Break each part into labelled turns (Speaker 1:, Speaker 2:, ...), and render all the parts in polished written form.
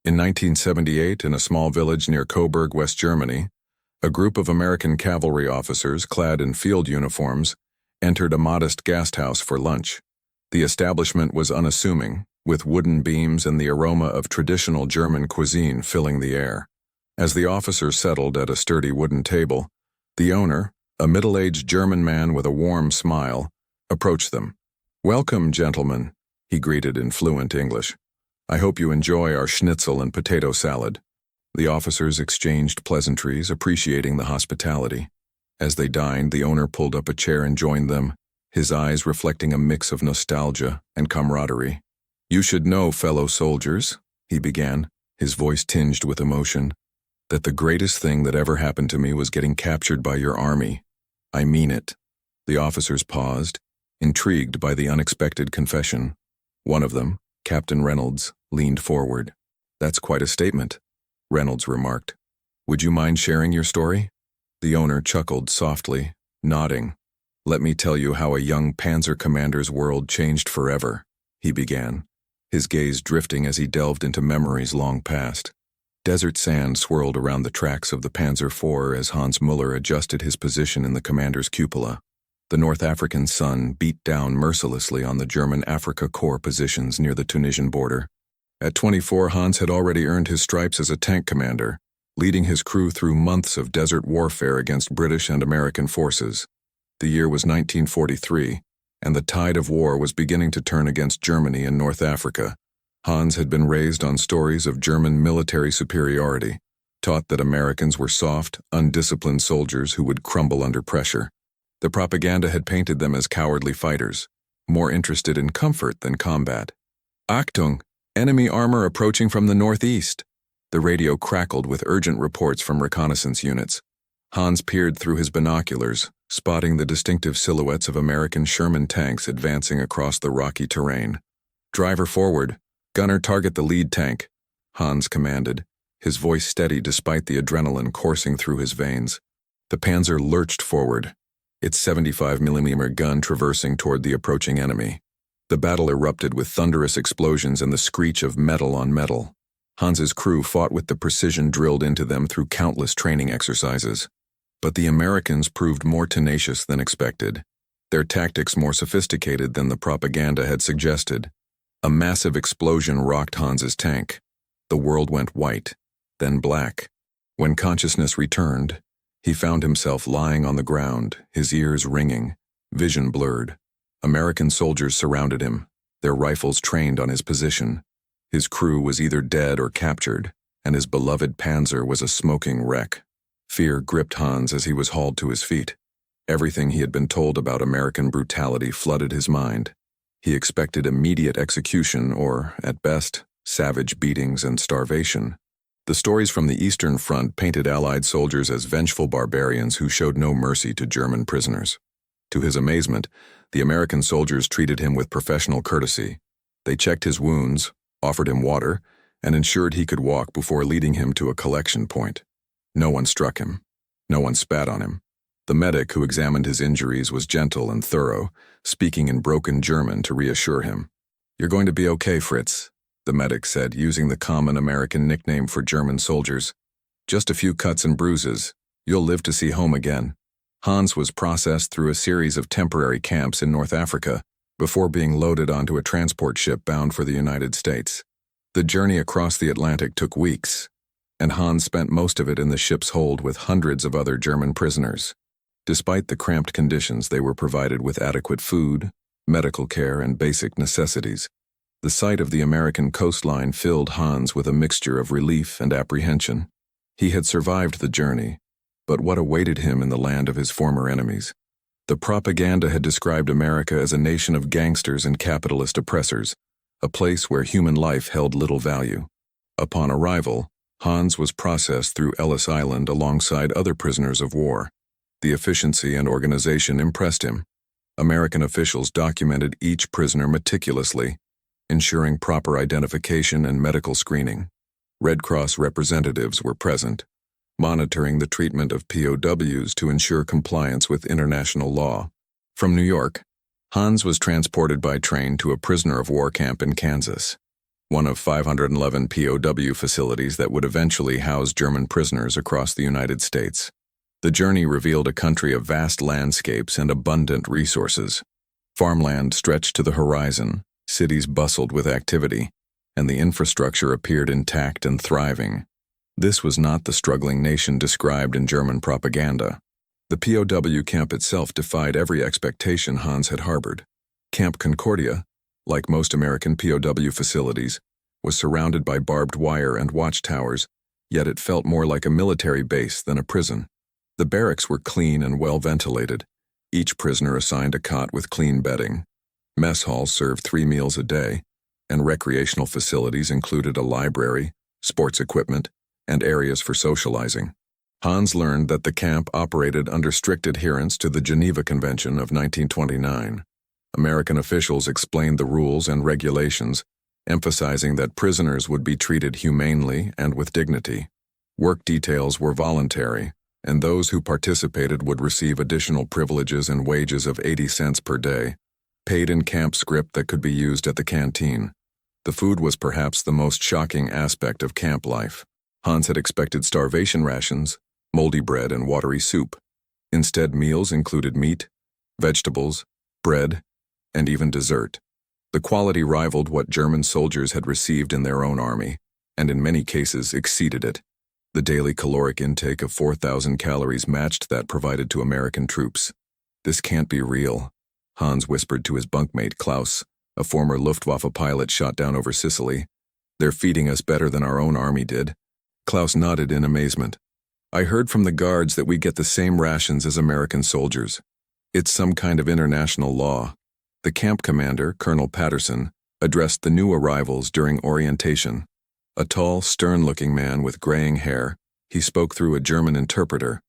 Speaker 1: In 1978, in a small village near Coburg, West Germany, a group of American cavalry officers clad in field uniforms entered a modest gasthouse for lunch. The establishment was unassuming, with wooden beams and the aroma of traditional German cuisine filling the air. As the officers settled at a sturdy wooden table, the owner, a middle-aged German man with a warm smile, approached them. "Welcome, gentlemen," he greeted in fluent English. "I hope you enjoy our schnitzel and potato salad." The officers exchanged pleasantries, appreciating the hospitality. As they dined, the owner pulled up a chair and joined them, his eyes reflecting a mix of nostalgia and camaraderie. "You should know, fellow soldiers," he began, his voice tinged with emotion, "that the greatest thing that ever happened to me was getting captured by your army. I mean it." The officers paused, intrigued by the unexpected confession. One of them, Captain Reynolds, leaned forward. "That's quite a statement," Reynolds remarked. "Would you mind sharing your story?" The owner chuckled softly, nodding. "Let me tell you how a young panzer commander's world changed forever," he began, his gaze drifting as he delved into memories long past. Desert sand swirled around the tracks of the Panzer IV as Hans Müller adjusted his position in the commander's cupola. The North African sun beat down mercilessly on the German Afrika Korps positions near the Tunisian border. At 24, Hans had already earned his stripes as a tank commander, leading his crew through months of desert warfare against British and American forces. The year was 1943, and the tide of war was beginning to turn against Germany and North Africa. Hans had been raised on stories of German military superiority, taught that Americans were soft, undisciplined soldiers who would crumble under pressure. The propaganda had painted them as cowardly fighters, more interested in comfort than combat. "Achtung! Enemy armor approaching from the northeast." The radio crackled with urgent reports from reconnaissance units. Hans peered through his binoculars, spotting the distinctive silhouettes of American Sherman tanks advancing across the rocky terrain. "Driver forward. Gunner target the lead tank," Hans commanded, his voice steady despite the adrenaline coursing through his veins. The Panzer lurched forward, its 75mm gun traversing toward the approaching enemy. The battle erupted with thunderous explosions and the screech of metal on metal. Hans's crew fought with the precision drilled into them through countless training exercises. But the Americans proved more tenacious than expected, their tactics more sophisticated than the propaganda had suggested. A massive explosion rocked Hans's tank. The world went white, then black. When consciousness returned, he found himself lying on the ground, his ears ringing, vision blurred. American soldiers surrounded him, their rifles trained on his position. His crew was either dead or captured, and his beloved Panzer was a smoking wreck. Fear gripped Hans as he was hauled to his feet. Everything he had been told about American brutality flooded his mind. He expected immediate execution or, at best, savage beatings and starvation. The stories from the Eastern Front painted Allied soldiers as vengeful barbarians who showed no mercy to German prisoners. To his amazement, the American soldiers treated him with professional courtesy. They checked his wounds, offered him water, and ensured he could walk before leading him to a collection point. No one struck him. No one spat on him. The medic who examined his injuries was gentle and thorough, speaking in broken German to reassure him. "You're going to be okay, Fritz," the medic said, using the common American nickname for German soldiers. "Just a few cuts and bruises. You'll live to see home again." Hans was processed through a series of temporary camps in North Africa before being loaded onto a transport ship bound for the United States. The journey across the Atlantic took weeks, and Hans spent most of it in the ship's hold with hundreds of other German prisoners. Despite the cramped conditions, they were provided with adequate food, medical care, and basic necessities. The sight of the American coastline filled Hans with a mixture of relief and apprehension. He had survived the journey, but what awaited him in the land of his former enemies? The propaganda had described America as a nation of gangsters and capitalist oppressors, a place where human life held little value. Upon arrival, Hans was processed through Ellis Island alongside other prisoners of war. The efficiency and organization impressed him. American officials documented each prisoner meticulously, ensuring proper identification and medical screening. Red Cross representatives were present, monitoring the treatment of POWs to ensure compliance with international law. From New York, Hans was transported by train to a prisoner of war camp in Kansas. one of 511 POW facilities that would eventually house German prisoners across the United States. The journey revealed a country of vast landscapes and abundant resources. Farmland stretched to the horizon, cities bustled with activity, and the infrastructure appeared intact and thriving. This was not the struggling nation described in German propaganda. The POW camp itself defied every expectation Hans had harbored. Camp Concordia, like most American POW facilities, was surrounded by barbed wire and watchtowers, yet it felt more like a military base than a prison. The barracks were clean and well ventilated, each prisoner assigned a cot with clean bedding. Mess halls served 3 meals a day, and recreational facilities included a library, sports equipment, and areas for socializing. Hans learned that the camp operated under strict adherence to the Geneva Convention of 1929. American officials explained the rules and regulations, emphasizing that prisoners would be treated humanely and with dignity. Work details were voluntary, and those who participated would receive additional privileges and wages of 80 cents per day, paid in camp script that could be used at the canteen. The food was perhaps the most shocking aspect of camp life. Hans had expected starvation rations, moldy bread, and watery soup. Instead, meals included meat, vegetables, bread, and even dessert. The quality rivaled what German soldiers had received in their own army, and in many cases exceeded it. The daily caloric intake of 4,000 calories matched that provided to American troops. "This can't be real," Hans whispered to his bunkmate Klaus, a former Luftwaffe pilot shot down over Sicily. "They're feeding us better than our own army did." Klaus nodded in amazement. "I heard from the guards that we get the same rations as American soldiers. It's some kind of international law." The camp commander, Colonel Patterson, addressed the new arrivals during orientation. A tall, stern-looking man with graying hair, he spoke through a German interpreter,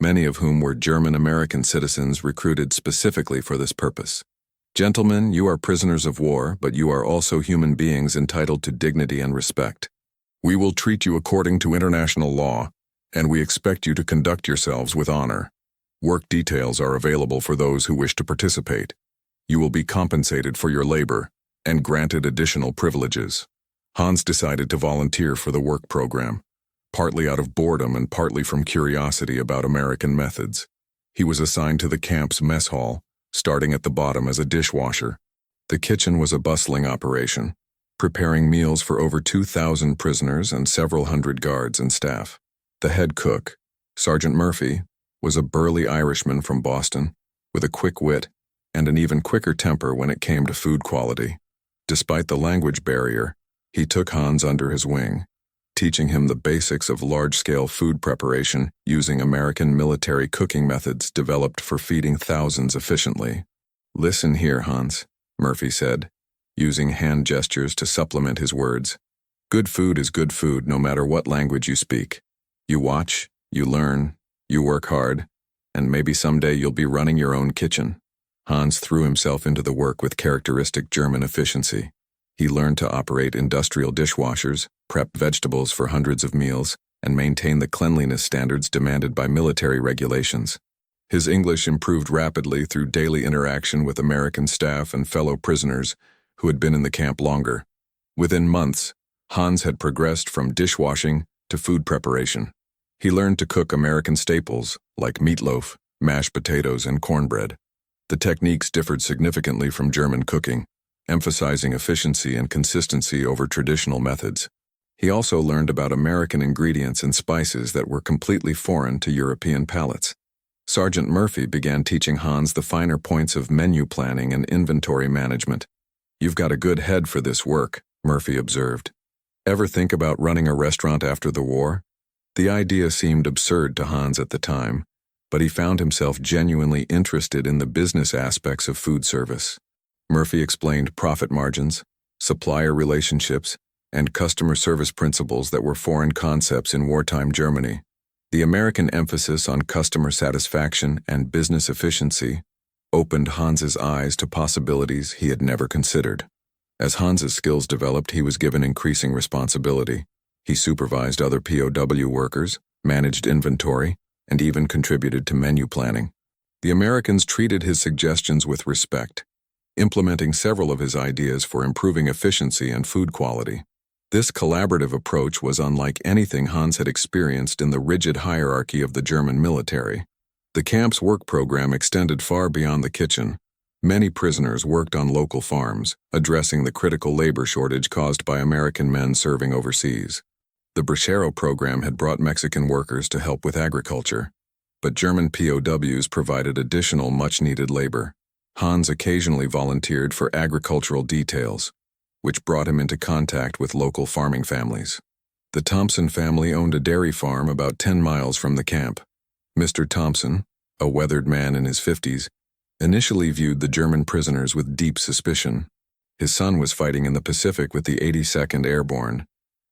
Speaker 1: many of whom were German-American citizens recruited specifically for this purpose. "Gentlemen, you are prisoners of war, but you are also human beings entitled to dignity and respect. We will treat you according to international law, and we expect you to conduct yourselves with honor. Work details are available for those who wish to participate. You will be compensated for your labor and granted additional privileges." Hans decided to volunteer for the work program, partly out of boredom and partly from curiosity about American methods. He was assigned to the camp's mess hall, starting at the bottom as a dishwasher. The kitchen was a bustling operation, preparing meals for over 2,000 prisoners and several hundred guards and staff. The head cook, Sergeant Murphy, was a burly Irishman from Boston, with a quick wit and an even quicker temper when it came to food quality. Despite the language barrier, he took Hans under his wing, teaching him the basics of large-scale food preparation using American military cooking methods developed for feeding thousands efficiently. "Listen here, Hans," Murphy said, using hand gestures to supplement his words. "Good food is good food no matter what language you speak. You watch, you learn, you work hard, and maybe someday you'll be running your own kitchen." Hans threw himself into the work with characteristic German efficiency. He learned to operate industrial dishwashers, prep vegetables for hundreds of meals, and maintain the cleanliness standards demanded by military regulations. His English improved rapidly through daily interaction with American staff and fellow prisoners who had been in the camp longer. Within months, Hans had progressed from dishwashing to food preparation. He learned to cook American staples like meatloaf, mashed potatoes, and cornbread. The techniques differed significantly from German cooking, emphasizing efficiency and consistency over traditional methods. He also learned about American ingredients and spices that were completely foreign to European palates. Sergeant Murphy began teaching Hans the finer points of menu planning and inventory management. "You've got a good head for this work," Murphy observed. "Ever think about running a restaurant after the war?" The idea seemed absurd to Hans at the time, but he found himself genuinely interested in the business aspects of food service. Murphy explained profit margins, supplier relationships, and customer service principles that were foreign concepts in wartime Germany. The American emphasis on customer satisfaction and business efficiency opened Hans's eyes to possibilities he had never considered. As Hans's skills developed, he was given increasing responsibility. He supervised other POW workers, managed inventory, and even contributed to menu planning. The Americans treated his suggestions with respect. implementing several of his ideas for improving efficiency and food quality. This collaborative approach was unlike anything Hans had experienced in the rigid hierarchy of the German military. The camp's work program extended far beyond the kitchen. Many prisoners worked on local farms, addressing the critical labor shortage caused by American men serving overseas. The Bracero program had brought Mexican workers to help with agriculture, but German POWs provided additional much-needed labor. Hans occasionally volunteered for agricultural details, which brought him into contact with local farming families. The Thompson family owned a dairy farm about 10 miles from the camp. Mr. Thompson, a weathered man in his 50s, initially viewed the German prisoners with deep suspicion. His son was fighting in the Pacific with the 82nd Airborne,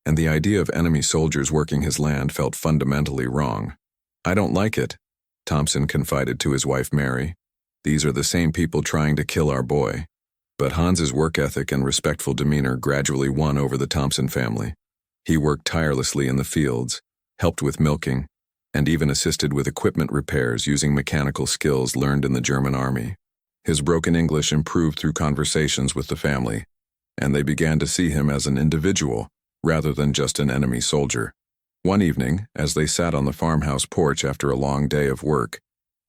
Speaker 1: and the idea of enemy soldiers working his land felt fundamentally wrong. "I don't like it," Thompson confided to his wife Mary. "These are the same people trying to kill our boy." But Hans's work ethic and respectful demeanor gradually won over the Thompson family. He worked tirelessly in the fields, helped with milking, and even assisted with equipment repairs using mechanical skills learned in the German army. His broken English improved through conversations with the family, and they began to see him as an individual rather than just an enemy soldier. One evening, as they sat on the farmhouse porch after a long day of work,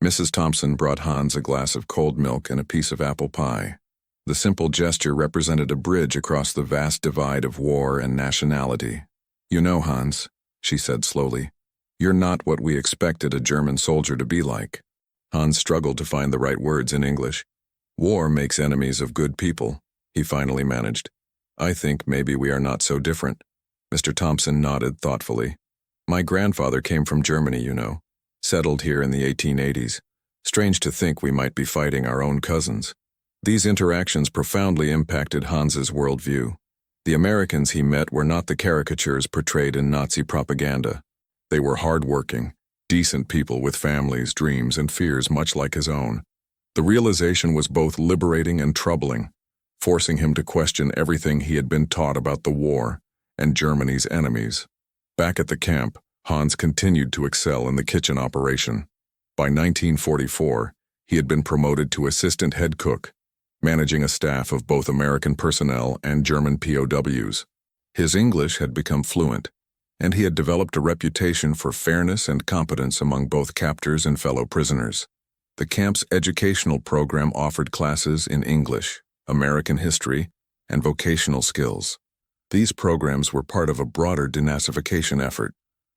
Speaker 1: Mrs. Thompson brought Hans a glass of cold milk and a piece of apple pie. The simple gesture represented a bridge across the vast divide of war and nationality. "You know, Hans," she said slowly, "you're not what we expected a German soldier to be like." Hans struggled to find the right words in English. "War makes enemies of good people," he finally managed. "I think maybe we are not so different." Mr. Thompson nodded thoughtfully. "My grandfather came from Germany, you know, settled here in the 1880s. Strange to think we might be fighting our own cousins." These interactions profoundly impacted Hans's worldview. The Americans he met were not the caricatures portrayed in Nazi propaganda. They were hard-working, decent people with families, dreams, and fears much like his own. The realization was both liberating and troubling, forcing him to question everything he had been taught about the war and Germany's enemies. Back at the camp, Hans continued to excel in the kitchen operation. By 1944, he had been promoted to assistant head cook, managing a staff of both American personnel and German POWs. His English had become fluent, and he had developed a reputation for fairness and competence among both captors and fellow prisoners. The camp's educational program offered classes in English, American history, and vocational skills. These programs were part of a broader denazification effort,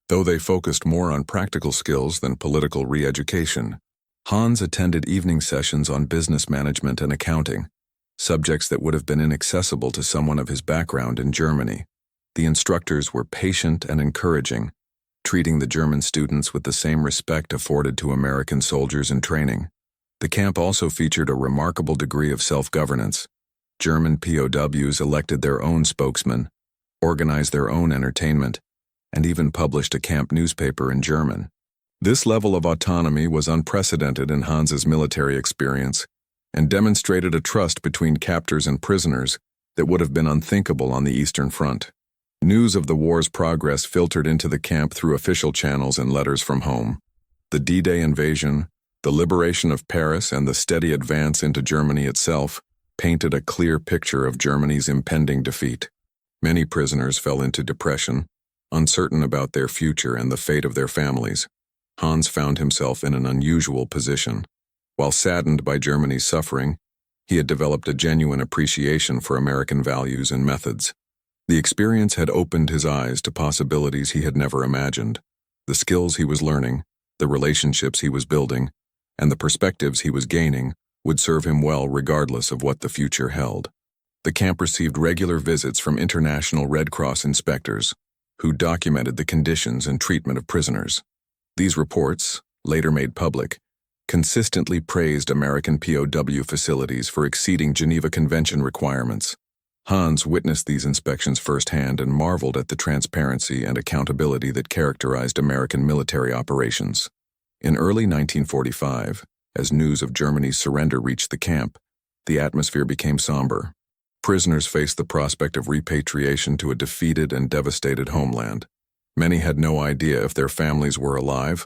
Speaker 1: though they focused more on practical skills than political re-education. Hans attended evening sessions on business management and accounting, subjects that would have been inaccessible to someone of his background in Germany. The instructors were patient and encouraging, treating the German students with the same respect afforded to American soldiers in training. The camp also featured a remarkable degree of self-governance. German POWs elected their own spokesman, organized their own entertainment, and even published a camp newspaper in German. This level of autonomy was unprecedented in Hans's military experience and demonstrated a trust between captors and prisoners that would have been unthinkable on the Eastern Front. News of the war's progress filtered into the camp through official channels and letters from home. The D-Day invasion, the liberation of Paris, and the steady advance into Germany itself painted a clear picture of Germany's impending defeat. Many prisoners fell into depression, uncertain about their future and the fate of their families. Hans found himself in an unusual position. While saddened by Germany's suffering, he had developed a genuine appreciation for American values and methods. The experience had opened his eyes to possibilities he had never imagined. The skills he was learning, the relationships he was building, and the perspectives he was gaining would serve him well regardless of what the future held. The camp received regular visits from International Red Cross inspectors, who documented the conditions and treatment of prisoners. These reports, later made public, consistently praised American POW facilities for exceeding Geneva Convention requirements. Hans witnessed these inspections firsthand and marveled at the transparency and accountability that characterized American military operations. In early 1945, as news of Germany's surrender reached the camp, the atmosphere became somber. Prisoners faced the prospect of repatriation to a defeated and devastated homeland. Many had no idea if their families were alive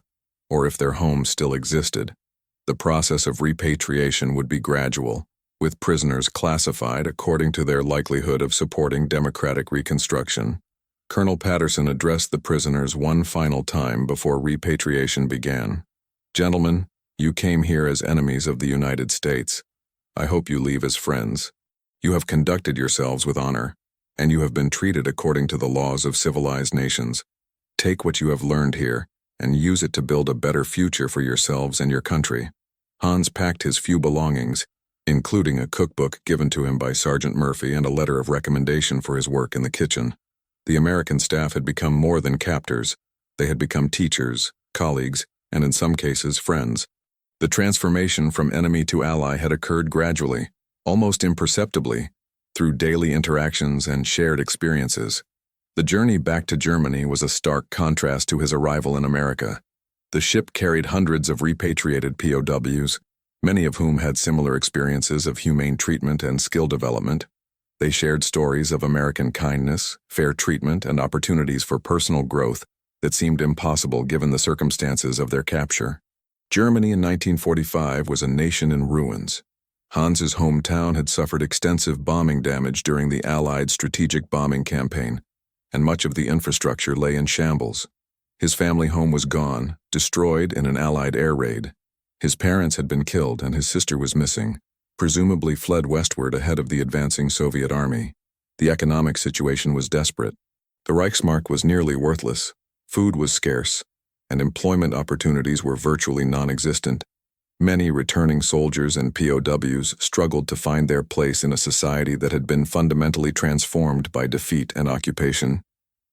Speaker 1: or if their homes still existed. The process of repatriation would be gradual, with prisoners classified according to their likelihood of supporting democratic reconstruction. Colonel Patterson addressed the prisoners one final time before repatriation began. "Gentlemen, you came here as enemies of the United States. I hope you leave as friends. You have conducted yourselves with honor, and you have been treated according to the laws of civilized nations. Take what you have learned here and use it to build a better future for yourselves and your country." Hans packed his few belongings, including a cookbook given to him by Sergeant Murphy and a letter of recommendation for his work in the kitchen. The American staff had become more than captors. They had become teachers, colleagues, and in some cases, friends. The transformation from enemy to ally had occurred gradually, almost imperceptibly, through daily interactions and shared experiences. The journey back to Germany was a stark contrast to his arrival in America. The ship carried hundreds of repatriated POWs, many of whom had similar experiences of humane treatment and skill development. They shared stories of American kindness, fair treatment, and opportunities for personal growth that seemed impossible given the circumstances of their capture. Germany in 1945 was a nation in ruins. Hans's hometown had suffered extensive bombing damage during the Allied strategic bombing campaign, and much of the infrastructure lay in shambles. His family home was gone, destroyed in an Allied air raid. His parents had been killed and his sister was missing, presumably fled westward ahead of the advancing Soviet army. The economic situation was desperate. The Reichsmark was nearly worthless, food was scarce, and employment opportunities were virtually non-existent. Many returning soldiers and POWs struggled to find their place in a society that had been fundamentally transformed by defeat and occupation.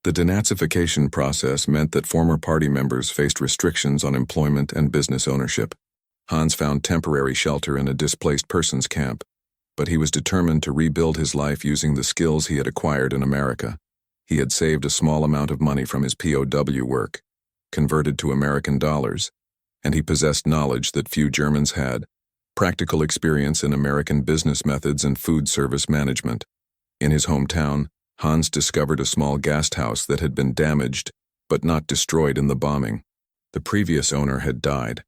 Speaker 1: The denazification process meant that former party members faced restrictions on employment and business ownership. Hans found temporary shelter in a displaced persons camp, but he was determined to rebuild his life using the skills he had acquired in America. He had saved a small amount of money from his POW work, converted to American dollars, and he possessed knowledge that few Germans had, practical experience in American business methods and food service management. In his hometown, Hans discovered a small guest house that had been damaged but not destroyed in the bombing. The previous owner had died,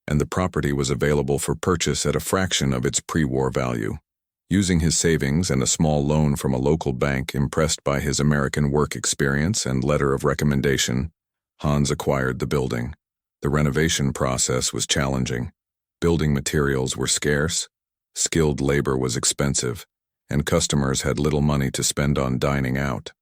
Speaker 1: and the property was available for purchase at a fraction of its pre-war value. Using his savings and a small loan from a local bank impressed by his American work experience and letter of recommendation, Hans acquired the building. The renovation process was challenging. Building materials were scarce, skilled labor was expensive, and customers had little money to spend on dining out.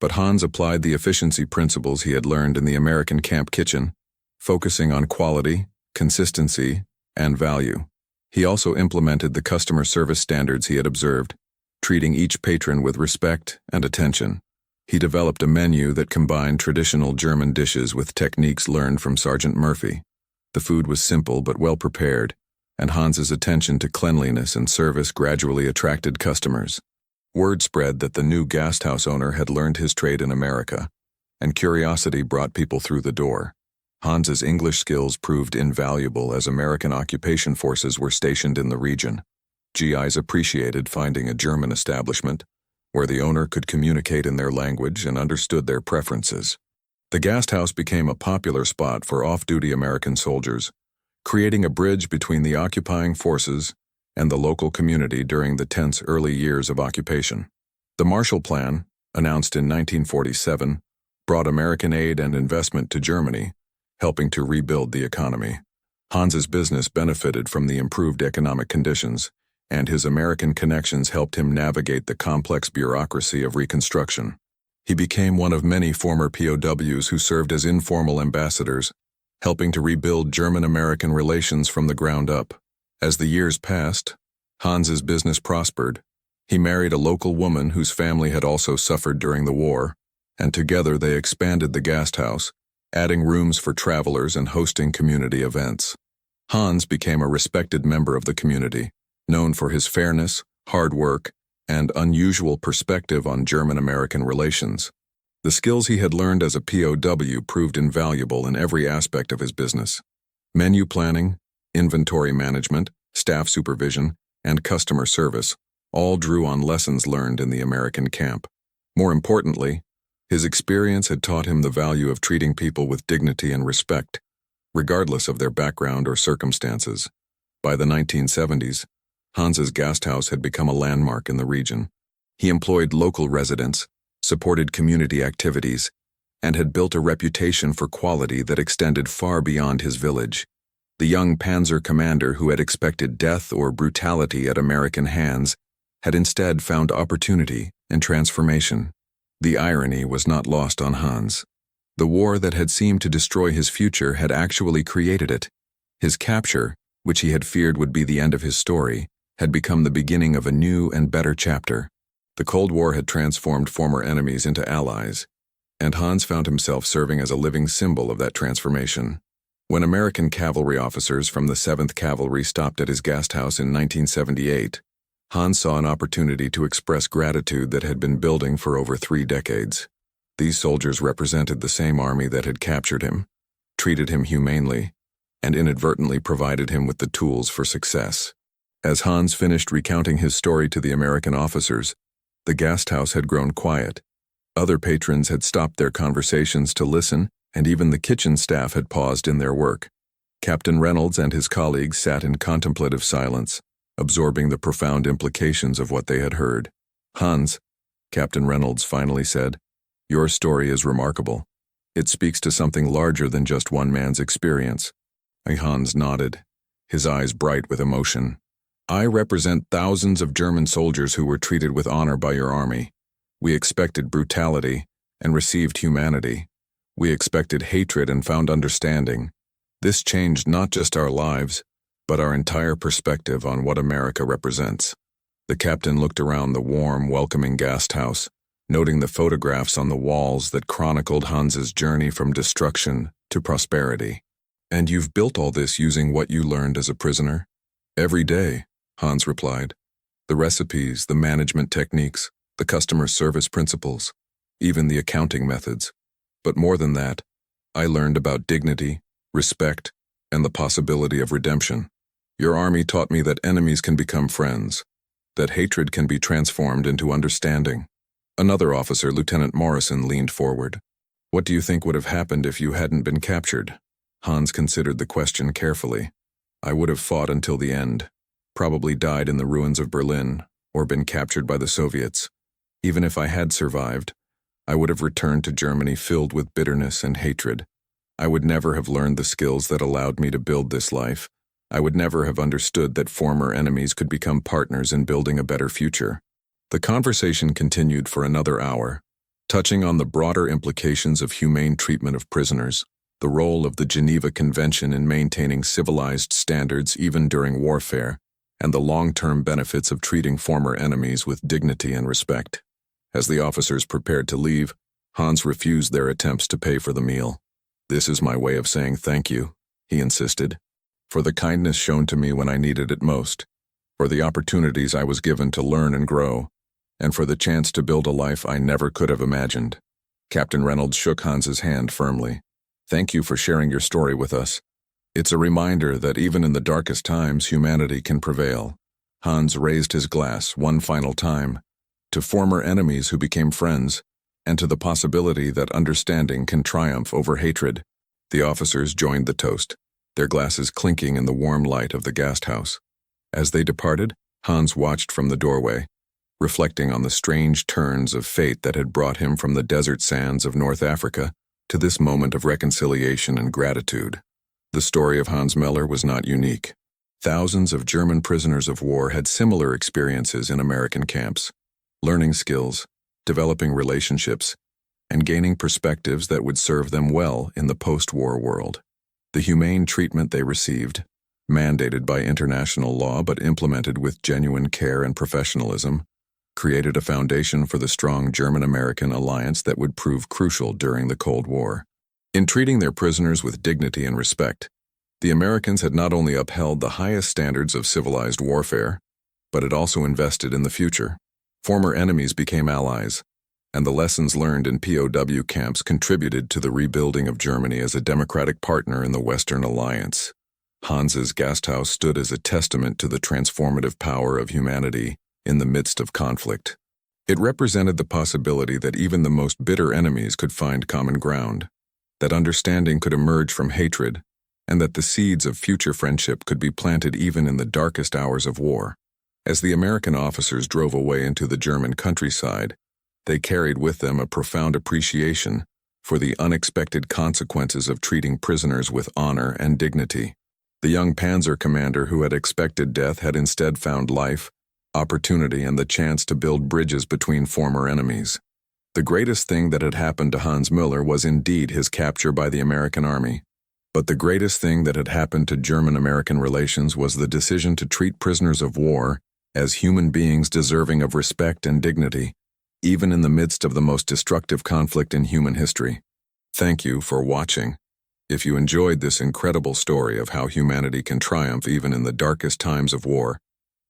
Speaker 1: But Hans applied the efficiency principles he had learned in the American camp kitchen, focusing on quality, consistency, and value. He also implemented the customer service standards he had observed, treating each patron with respect and attention. He developed a menu that combined traditional German dishes with techniques learned from Sergeant Murphy. The food was simple but well prepared, and Hans's attention to cleanliness and service gradually attracted customers. Word spread that the new gasthouse owner had learned his trade in America, and curiosity brought people through the door. Hans's English skills proved invaluable as American occupation forces were stationed in the region. GIs appreciated finding a German establishment where the owner could communicate in their language and understood their preferences. The gasthouse became a popular spot for off-duty American soldiers, creating a bridge between the occupying forces and the local community during the tense early years of occupation. The Marshall Plan, announced in 1947, brought American aid and investment to Germany, helping to rebuild the economy. Hans's business benefited from the improved economic conditions, and his American connections helped him navigate the complex bureaucracy of Reconstruction. He became one of many former POWs who served as informal ambassadors, helping to rebuild German-American relations from the ground up. As the years passed, Hans's business prospered. He married a local woman whose family had also suffered during the war, and together they expanded the gasthouse, adding rooms for travelers and hosting community events. Hans became a respected member of the community, known for his fairness, hard work, and unusual perspective on German-American relations. The skills he had learned as a POW proved invaluable in every aspect of his business. Menu planning, inventory management, staff supervision, and customer service all drew on lessons learned in the American camp. More importantly, his experience had taught him the value of treating people with dignity and respect, regardless of their background or circumstances. By the 1970s, Hans's Gasthaus had become a landmark in the region. He employed local residents, supported community activities, and had built a reputation for quality that extended far beyond his village. The young panzer commander who had expected death or brutality at American hands had instead found opportunity and transformation. The irony was not lost on Hans. The war that had seemed to destroy his future had actually created it. His capture, which he had feared would be the end of his story, had become the beginning of a new and better chapter. The Cold War had transformed former enemies into allies, and Hans found himself serving as a living symbol of that transformation. When American cavalry officers from the 7th Cavalry stopped at his Gasthaus in 1978, Hans saw an opportunity to express gratitude that had been building for over 3 decades. These soldiers represented the same army that had captured him, treated him humanely, and inadvertently provided him with the tools for success. As Hans finished recounting his story to the American officers, the Gasthaus had grown quiet. Other patrons had stopped their conversations to listen, and even the kitchen staff had paused in their work. Captain Reynolds and his colleagues sat in contemplative silence, absorbing the profound implications of what they had heard. "Hans," Captain Reynolds finally said, "your story is remarkable. It speaks to something larger than just one man's experience." Hans nodded, his eyes bright with emotion. "I represent thousands of German soldiers who were treated with honor by your army. We expected brutality and received humanity. We expected hatred and found understanding. This changed not just our lives, but our entire perspective on what America represents." The captain looked around the warm, welcoming Gasthaus, noting the photographs on the walls that chronicled Hans's journey from destruction to prosperity. "And you've built all this using what you learned as a prisoner?" "Every day," Hans replied. "The recipes, the management techniques, the customer service principles, even the accounting methods. But more than that, I learned about dignity, respect, and the possibility of redemption. Your army taught me that enemies can become friends, that hatred can be transformed into understanding." Another officer, Lieutenant Morrison, leaned forward. "What do you think would have happened if you hadn't been captured?" Hans considered the question carefully. "I would have fought until the end, probably died in the ruins of Berlin, or been captured by the Soviets. Even if I had survived, I would have returned to Germany filled with bitterness and hatred. I would never have learned the skills that allowed me to build this life. I would never have understood that former enemies could become partners in building a better future." The conversation continued for another hour, touching on the broader implications of humane treatment of prisoners, the role of the Geneva Convention in maintaining civilized standards even during warfare, and the long-term benefits of treating former enemies with dignity and respect. As the officers prepared to leave, Hans refused their attempts to pay for the meal. "This is my way of saying thank you," he insisted, "for the kindness shown to me when I needed it most, for the opportunities I was given to learn and grow, and for the chance to build a life I never could have imagined." Captain Reynolds shook Hans's hand firmly. "Thank you for sharing your story with us. It's a reminder that even in the darkest times, humanity can prevail." Hans raised his glass one final time, to former enemies who became friends, and to the possibility that understanding can triumph over hatred. The officers joined the toast, their glasses clinking in the warm light of the Gasthaus. As they departed, Hans watched from the doorway, reflecting on the strange turns of fate that had brought him from the desert sands of North Africa to this moment of reconciliation and gratitude. The story of Hans Meller was not unique. Thousands of German prisoners of war had similar experiences in American camps, learning skills, developing relationships, and gaining perspectives that would serve them well in the post-war world. The humane treatment they received, mandated by international law but implemented with genuine care and professionalism, created a foundation for the strong German-American alliance that would prove crucial during the Cold War. In treating their prisoners with dignity and respect, the Americans had not only upheld the highest standards of civilized warfare, but had also invested in the future. Former enemies became allies, and the lessons learned in POW camps contributed to the rebuilding of Germany as a democratic partner in the Western Alliance. Hans's Gasthaus stood as a testament to the transformative power of humanity in the midst of conflict. It represented the possibility that even the most bitter enemies could find common ground, that understanding could emerge from hatred, and that the seeds of future friendship could be planted even in the darkest hours of war. As the American officers drove away into the German countryside, they carried with them a profound appreciation for the unexpected consequences of treating prisoners with honor and dignity. The young panzer commander who had expected death had instead found life, opportunity, and the chance to build bridges between former enemies. The greatest thing that had happened to Hans Müller was indeed his capture by the American army. But the greatest thing that had happened to German-American relations was the decision to treat prisoners of war as human beings deserving of respect and dignity, even in the midst of the most destructive conflict in human history. Thank you for watching. If you enjoyed this incredible story of how humanity can triumph even in the darkest times of war,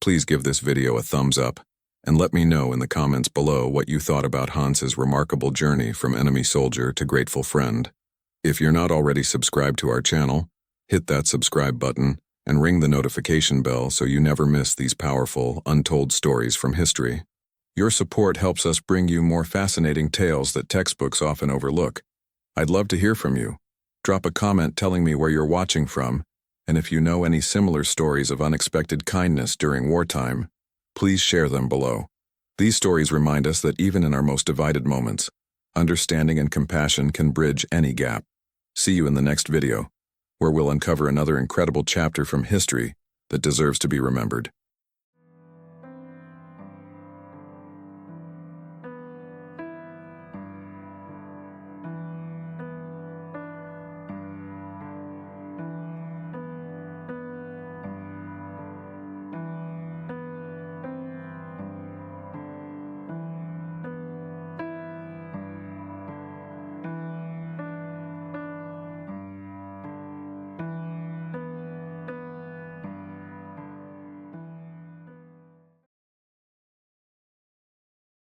Speaker 1: please give this video a thumbs up, and let me know in the comments below what you thought about Hans's remarkable journey from enemy soldier to grateful friend. If you're not already subscribed to our channel, hit that subscribe button and ring the notification bell so you never miss these powerful, untold stories from history. Your support helps us bring you more fascinating tales that textbooks often overlook. I'd love to hear from you. Drop a comment telling me where you're watching from, and if you know any similar stories of unexpected kindness during wartime, please share them below. These stories remind us that even in our most divided moments, understanding and compassion can bridge any gap. See you in the next video, where we'll uncover another incredible chapter from history that deserves to be remembered.